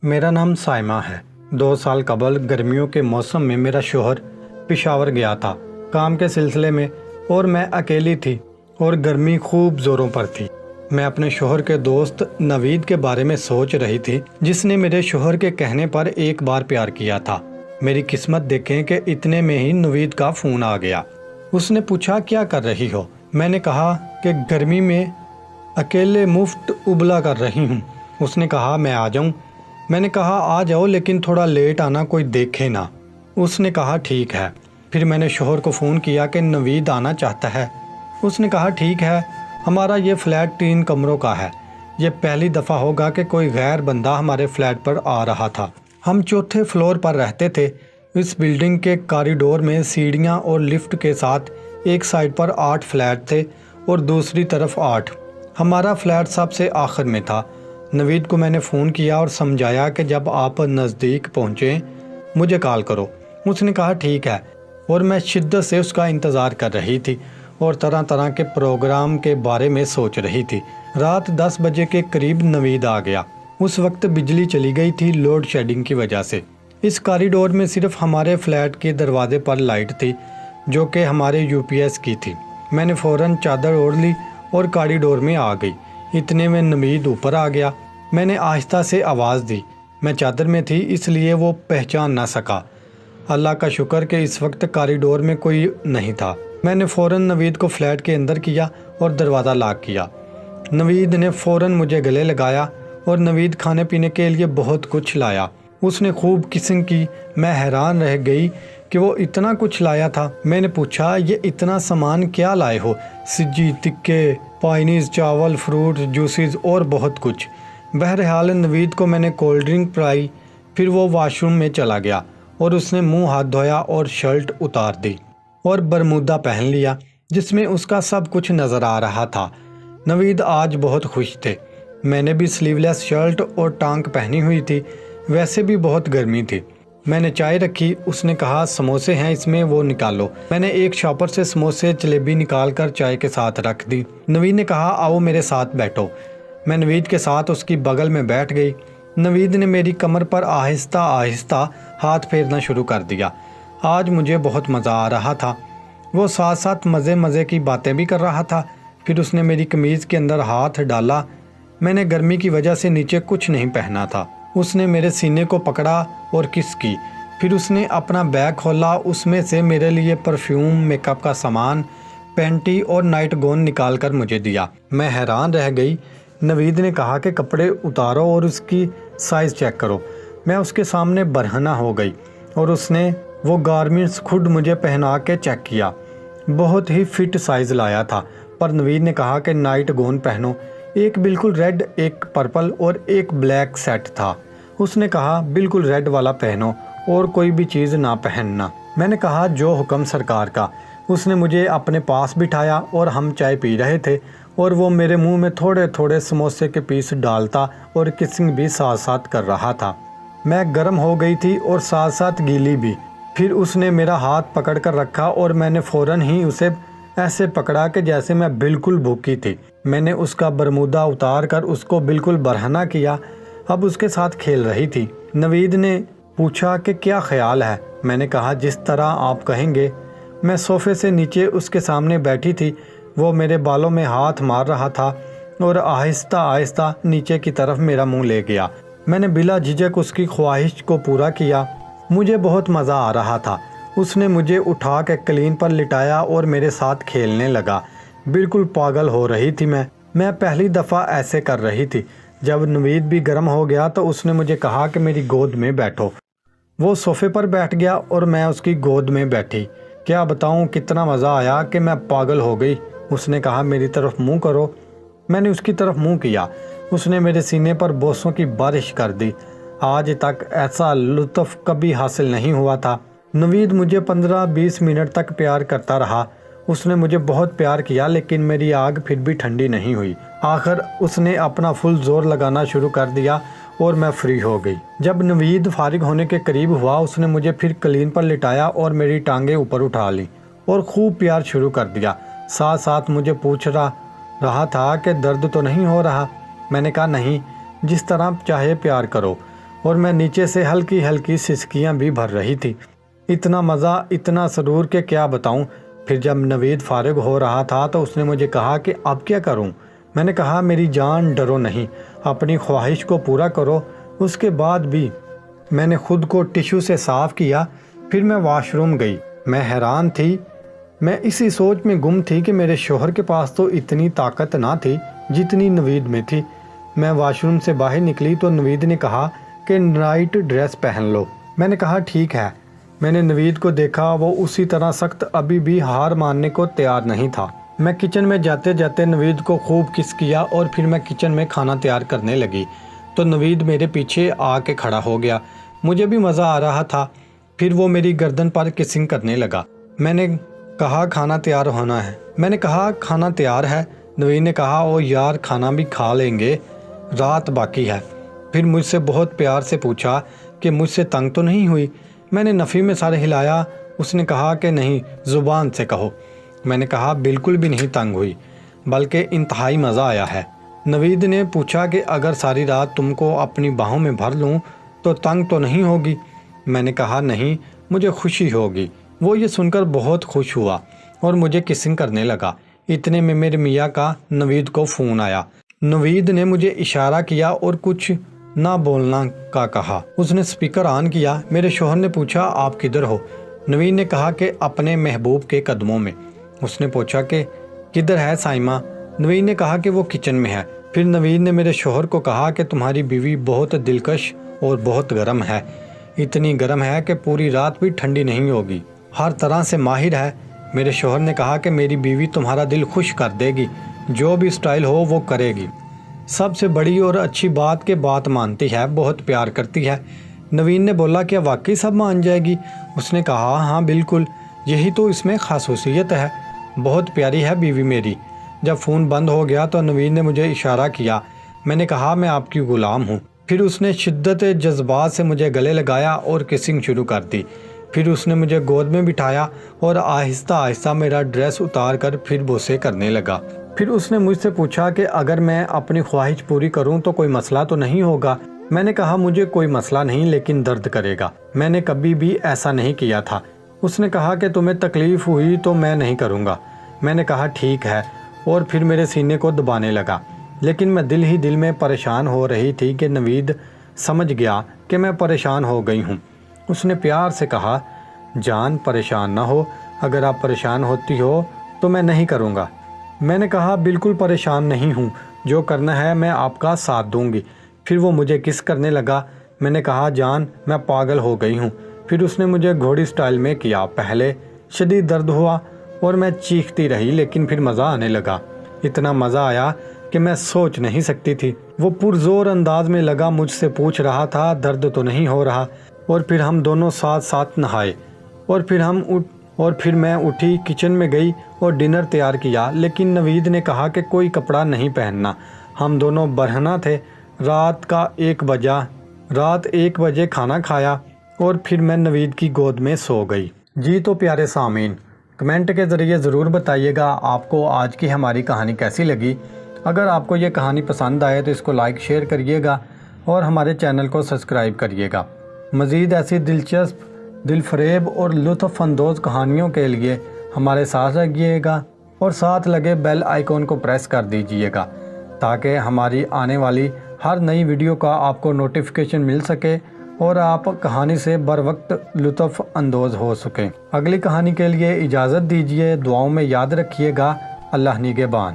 मेरा नाम साइमा है। 2 साल कबल गर्मियों के मौसम में मेरा शोहर पेशावर गया था काम के सिलसिले में, और मैं अकेली थी और गर्मी खूब ज़ोरों पर थी। मैं अपने शोहर के दोस्त नवीद के बारे में सोच रही थी, जिसने मेरे शोहर के कहने पर एक बार प्यार किया था। मेरी किस्मत देखें कि इतने में ही नवीद का फ़ोन आ गया। उसने पूछा, क्या कर रही हो? मैंने कहा कि गर्मी में अकेले मुफ्त उबला कर रही हूँ। उसने कहा, मैं आ जाऊँ? मैंने कहा, आ जाओ, लेकिन थोड़ा लेट आना, कोई देखे ना। उसने कहा, ठीक है। फिर मैंने शोहर को फ़ोन किया कि नवीद आना चाहता है। उसने कहा, ठीक है, हमारा ये फ्लैट 3 कमरों का है। ये पहली दफ़ा होगा कि कोई गैर बंदा हमारे फ्लैट पर आ रहा था। हम 4थे फ्लोर पर रहते थे। इस बिल्डिंग के कॉरिडोर में सीढ़ियाँ और लिफ्ट के साथ एक साइड पर 8 फ्लैट थे और दूसरी तरफ 8। हमारा फ्लैट सबसे आखिर में था। नवीद को मैंने फ़ोन किया और समझाया कि जब आप नज़दीक पहुँचें मुझे कॉल करो। उसने कहा, ठीक है, और मैं शिद्दत से उसका इंतज़ार कर रही थी और तरह तरह के प्रोग्राम के बारे में सोच रही थी। रात 10 बजे के करीब नवीद आ गया। उस वक्त बिजली चली गई थी लोड शेडिंग की वजह से। इस कॉरिडोर में सिर्फ हमारे फ्लैट के दरवाजे पर लाइट थी, जो कि हमारे यूपीएस की थी। मैंने फ़ौरन चादर ओढ़ ली और कॉरिडोर में आ गई। इतने में नवीद ऊपर आ गया। मैंने आहिस्ता से आवाज़ दी। मैं चादर में थी, इसलिए वो पहचान ना सका। अल्लाह का शुक्र कि इस वक्त कॉरिडोर में कोई नहीं था। मैंने फ़ौरन नवीद को फ्लैट के अंदर किया और दरवाज़ा लॉक किया। नवीद ने फ़ौरन मुझे गले लगाया और नवीद खाने पीने के लिए बहुत कुछ लाया। उसने खूब किस्म की। मैं हैरान रह गई कि वो इतना कुछ लाया था। मैंने पूछा, ये इतना सामान क्या लाए हो? सिज्जी, टिक्के, पाइनीज़, चावल, फ्रूट, जूसेस और बहुत कुछ। बहरहाल नवीद को मैंने कोल्ड ड्रिंक पिलाई। फिर वो वॉशरूम में चला गया और उसने मुंह हाथ धोया और शर्ट उतार दी और बरमूदा पहन लिया, जिसमें उसका सब कुछ नज़र आ रहा था। नवीद आज बहुत खुश थे। मैंने भी स्लीवलेस शर्ट और टांग पहनी हुई थी। वैसे भी बहुत गर्मी थी। मैंने चाय रखी। उसने कहा, समोसे हैं इसमें, वो निकालो। मैंने एक शॉपर से समोसे जलेबी निकाल कर चाय के साथ रख दी। नवीद ने कहा, आओ मेरे साथ बैठो। मैं नवीद के साथ उसकी बगल में बैठ गई। नवीद ने मेरी कमर पर आहिस्ता आहिस्ता हाथ फेरना शुरू कर दिया। आज मुझे बहुत मज़ा आ रहा था। वो साथ साथ मज़े की बातें भी कर रहा था। फिर उसने मेरी कमीज़ के अंदर हाथ डाला। मैंने गर्मी की वजह से नीचे कुछ नहीं पहना था। उसने मेरे सीने को पकड़ा और किस की। फिर उसने अपना बैग खोला। उसमें से मेरे लिए परफ्यूम, मेकअप का सामान, पैंटी और नाइट गॉन निकाल कर मुझे दिया। मैं हैरान रह गई। नवीद ने कहा कि कपड़े उतारो और उसकी साइज़ चेक करो। मैं उसके सामने बरहना हो गई और उसने वो गारमेंट्स खुद मुझे पहना के चेक किया। बहुत ही फिट साइज़ लाया था, पर नवीद ने कहा कि नाइट गॉन पहनो। एक बिल्कुल रेड, एक पर्पल और एक ब्लैक सेट था। उसने कहा, बिल्कुल रेड वाला पहनो और कोई भी चीज़ ना पहनना। मैंने कहा, जो हुक्म सरकार का। उसने मुझे अपने पास बिठाया और हम चाय पी रहे थे और वो मेरे मुंह में थोड़े थोड़े समोसे के पीस डालता और किसिंग भी साथ साथ कर रहा था। मैं गर्म हो गई थी और साथ साथ गीली भी। फिर उसने मेरा हाथ पकड़ कर रखा और मैंने फ़ौरन ही उसे ऐसे पकड़ा कि जैसे मैं बिल्कुल भूखी थी। मैंने उसका बरमूदा उतार कर उसको बिल्कुल बरहना किया। अब उसके साथ खेल रही थी। नवीद ने पूछा कि क्या ख्याल है? मैंने कहा, जिस तरह आप कहेंगे। मैं सोफ़े से नीचे उसके सामने बैठी थी। वो मेरे बालों में हाथ मार रहा था और आहिस्ता आहिस्ता नीचे की तरफ मेरा मुंह ले गया। मैंने बिला झिझक उसकी ख्वाहिश को पूरा किया। मुझे बहुत मज़ा आ रहा था। उसने मुझे उठा के क्लीन पर लिटाया और मेरे साथ खेलने लगा। बिल्कुल पागल हो रही थी मैं पहली दफ़ा ऐसे कर रही थी। जब नवीद भी गर्म हो गया तो उसने मुझे कहा कि मेरी गोद में बैठो। वो सोफ़े पर बैठ गया और मैं उसकी गोद में बैठी। क्या बताऊं, कितना मज़ा आया कि मैं पागल हो गई। उसने कहा, मेरी तरफ मुंह करो। मैंने उसकी तरफ मुंह किया। उसने मेरे सीने पर बोसों की बारिश कर दी। आज तक ऐसा लुत्फ़ कभी हासिल नहीं हुआ था। नवीद मुझे 15-20 मिनट तक प्यार करता रहा। उसने मुझे बहुत प्यार किया, लेकिन मेरी आग फिर भी ठंडी नहीं हुई। आखिर उसने अपना फुल जोर लगाना शुरू कर दिया और मैं फ्री हो गई। जब नवीद फारिग होने के करीब हुआ, उसने मुझे फिर क्लीन पर लिटाया और मेरी टांगें ऊपर उठा ली और खूब प्यार शुरू कर दिया। साथ साथ मुझे पूछ रहा था कि दर्द तो नहीं हो रहा। मैंने कहा, नहीं, जिस तरह चाहे प्यार करो। اور میں نیچے سے ہلکی ہلکی سسکیاں بھی بھر رہی تھی۔ اتنا مزہ، اتنا سرور کہ کیا بتاؤں۔ پھر جب نوید فارغ ہو رہا تھا تو اس نے مجھے کہا کہ اب کیا کروں؟ میں نے کہا میری جان ڈرو نہیں، اپنی خواہش کو پورا کرو۔ اس کے بعد بھی میں نے خود کو ٹیشو سے صاف کیا، پھر میں واش روم گئی۔ میں حیران تھی، میں اسی سوچ میں گم تھی کہ میرے شوہر کے پاس تو اتنی طاقت نہ تھی جتنی نوید میں تھی۔ میں واش روم سے باہر نکلی تو نوید نے کہا کہ نائٹ ڈریس پہن لو۔ میں نے کہا ٹھیک ہے۔ میں نے نوید کو دیکھا، وہ اسی طرح سخت ابھی بھی ہار ماننے کو تیار نہیں تھا۔ میں کچن میں جاتے جاتے نوید کو خوب کس کیا اور پھر میں کچن میں کھانا تیار کرنے لگی تو نوید میرے پیچھے آ کے کھڑا ہو گیا۔ مجھے بھی مزہ آ رہا تھا۔ پھر وہ میری گردن پر کسنگ کرنے لگا۔ میں نے کہا کھانا تیار ہونا ہے۔ میں نے کہا کھانا تیار ہے۔ نوید نے کہا او یار کھانا بھی کھا لیں گے، رات باقی ہے۔ پھر مجھ سے بہت پیار سے پوچھا کہ مجھ سے تنگ تو نہیں ہوئی؟ میں نے نفی میں سر ہلایا۔ اس نے کہا کہ نہیں، زبان سے کہو۔ میں نے کہا بالکل بھی نہیں تنگ ہوئی، بلکہ انتہائی مزہ آیا ہے۔ نوید نے پوچھا کہ اگر ساری رات تم کو اپنی باہوں میں بھر لوں تو تنگ تو نہیں ہوگی؟ میں نے کہا نہیں، مجھے خوشی ہوگی۔ وہ یہ سن کر بہت خوش ہوا اور مجھے کسنگ کرنے لگا۔ اتنے میں میرے میاں کا نوید کو فون آیا۔ نوید نے مجھے اشارہ کیا اور کچھ نہ بولنا کا کہا۔ اس نے سپیکر آن کیا۔ میرے شوہر نے پوچھا آپ کدھر ہو؟ نوید نے کہا کہ اپنے محبوب کے قدموں میں۔ اس نے پوچھا کہ کدھر ہے سائمہ؟ نوید نے کہا کہ وہ کچن میں ہے۔ پھر نوید نے میرے شوہر کو کہا کہ تمہاری بیوی بہت دلکش اور بہت گرم ہے، اتنی گرم ہے کہ پوری رات بھی ٹھنڈی نہیں ہوگی، ہر طرح سے ماہر ہے۔ میرے شوہر نے کہا کہ میری بیوی تمہارا دل خوش کر دے گی، جو بھی سٹائل ہو وہ کرے گی۔ سب سے بڑی اور اچھی بات کہ بات مانتی ہے، بہت پیار کرتی ہے۔ نوید نے بولا کیا واقعی سب مان جائے گی؟ اس نے کہا ہاں بالکل، یہی تو اس میں خصوصیت ہے، بہت پیاری ہے بیوی میری۔ جب فون بند ہو گیا تو نوید نے مجھے اشارہ کیا۔ میں نے کہا میں آپ کی غلام ہوں۔ پھر اس نے شدت جذبات سے مجھے گلے لگایا اور کسنگ شروع کر دی۔ پھر اس نے مجھے گود میں بٹھایا اور آہستہ آہستہ میرا ڈریس اتار کر پھر بوسے کرنے لگا۔ پھر اس نے مجھ سے پوچھا کہ اگر میں اپنی خواہش پوری کروں تو کوئی مسئلہ تو نہیں ہوگا؟ میں نے کہا مجھے کوئی مسئلہ نہیں، لیکن درد کرے گا، میں نے کبھی بھی ایسا نہیں کیا تھا۔ اس نے کہا کہ تمہیں تکلیف ہوئی تو میں نہیں کروں گا۔ میں نے کہا ٹھیک ہے، اور پھر میرے سینے کو دبانے لگا۔ لیکن میں دل ہی دل میں پریشان ہو رہی تھی کہ نوید سمجھ گیا کہ میں پریشان ہو گئی ہوں۔ اس نے پیار سے کہا جان پریشان نہ ہو، اگر آپ پریشان ہوتی ہو تو میں نہیں کروں گا۔ میں نے کہا بالکل پریشان نہیں ہوں، جو کرنا ہے میں آپ کا ساتھ دوں گی۔ پھر وہ مجھے کس کرنے لگا۔ میں نے کہا جان میں پاگل ہو گئی ہوں۔ پھر اس نے مجھے گھوڑی سٹائل میں کیا۔ پہلے شدید درد ہوا اور میں چیختی رہی، لیکن پھر مزہ آنے لگا۔ اتنا مزہ آیا کہ میں سوچ نہیں سکتی تھی۔ وہ پرزور انداز میں لگا مجھ سے پوچھ رہا تھا درد تو نہیں ہو رہا، اور پھر ہم دونوں ساتھ ساتھ نہائے، اور پھر میں اٹھی کچن میں گئی اور ڈنر تیار کیا، لیکن نوید نے کہا کہ کوئی کپڑا نہیں پہننا۔ ہم دونوں برہنہ تھے۔ رات 1 بجے کھانا کھایا اور پھر میں نوید کی گود میں سو گئی۔ جی تو پیارے سامعین، کمنٹ کے ذریعے ضرور بتائیے گا آپ کو آج کی ہماری کہانی کیسی لگی۔ اگر آپ کو یہ کہانی پسند آئے تو اس کو لائک شیئر کریے گا اور ہمارے چینل کو سبسکرائب کریے گا۔ مزید ایسی دلچسپ، دل فریب اور لطف اندوز کہانیوں کے لیے ہمارے ساتھ رہیے گا اور ساتھ لگے بیل آئیکن کو پریس کر دیجئے گا تاکہ ہماری آنے والی ہر نئی ویڈیو کا آپ کو نوٹیفیکیشن مل سکے اور آپ کہانی سے بر وقت لطف اندوز ہو سکیں۔ اگلی کہانی کے لیے اجازت دیجیے، دعاؤں میں یاد رکھیے گا۔ اللہ نگہبان۔